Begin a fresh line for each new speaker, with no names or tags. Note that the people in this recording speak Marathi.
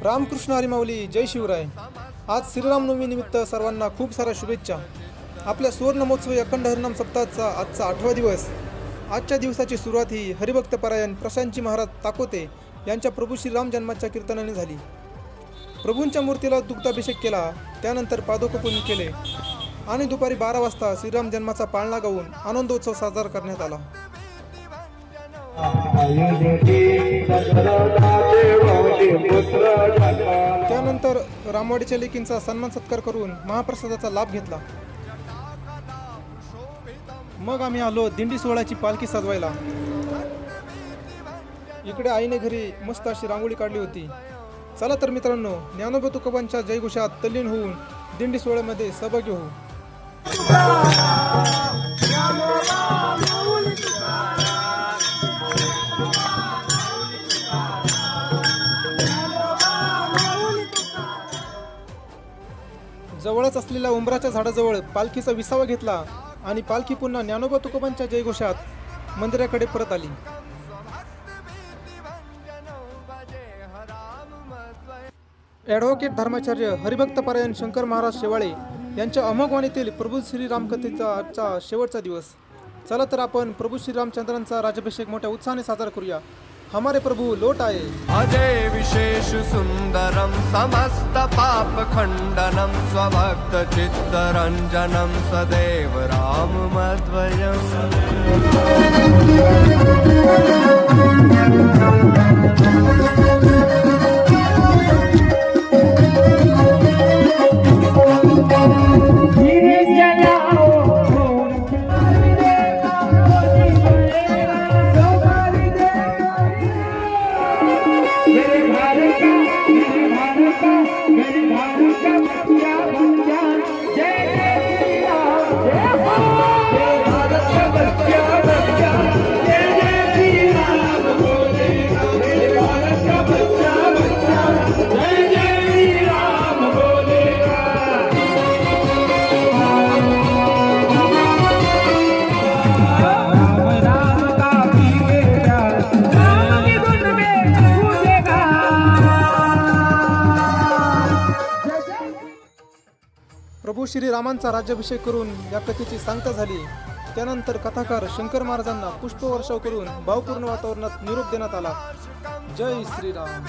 रामकृष्ण हरी माऊली, जय शिवराय। आज श्रीरामनवमी निमित्त सर्वांना खूप साऱ्या शुभेच्छा। आपल्या सुवर्ण महोत्सवी अखंड हरिनाम सप्ताहाचा आजचा 8वा दिवस। आजच्या दिवसाची सुरुवात ही हरिभक्त परायण प्रशांतजी महाराज ताकोते यांच्या प्रभू श्रीराम जन्माच्या कीर्तनाने झाली। प्रभूंच्या मूर्तीला दुग्धाभिषेक केला, त्यानंतर पादोकपूजन केले आणि दुपारी 12 वाजता श्रीराम जन्माचा पाळणा गाऊन आनंदोत्सव साजरा करण्यात आला। त्यानंतर रामवाडीच्या लेकींचा सन्मान सत्कार करून महाप्रसादाचा लाभ घेतला। मग आम्ही आलो दिंडी सोहळ्याची पालखी सजवायला। इकडे आईने घरी मस्त अशी रांगोळी काढली होती। चला तर मित्रांनो, ज्ञानोबा तुकोबांच्या जयघोषात तल्लीन होऊन दिंडी सोहळ्यामध्ये सहभागी होऊ। जवळच असलेल्या उंबराच्या झाडाजवळ पालखीचा विसावा घेतला आणि पालखी पुन्हा ज्ञानोबा तुकोबांच्या जयघोषात मंदिराकडे परत आली। ॲडव्होकेट धर्माचार्य हरिभक्त परायण शंकर महाराज शेवाळे यांच्या अमोघ वाणीतील प्रभू श्रीराम कथेचा आजचा शेवटचा दिवस। चला तर आपण प्रभू श्रीरामचंद्रांचा राज्याभिषेक मोठ्या उत्साहाने साजरा करूया। हमारे प्रभु लौट आए।
अजय विशेष सुंदरम समस्त पाप खंडनम स्वभक्त चित्तरंजनम सदैव राम मध्वयम्।
प्रभू श्रीरामांचा राज्याभिषेक करून या कथेची सांगता झाली। त्यानंतर कथाकार शंकर महाराजांना पुष्पवर्षाव करून भावपूर्ण वातावरणात निरोप देण्यात आला। जय श्रीराम।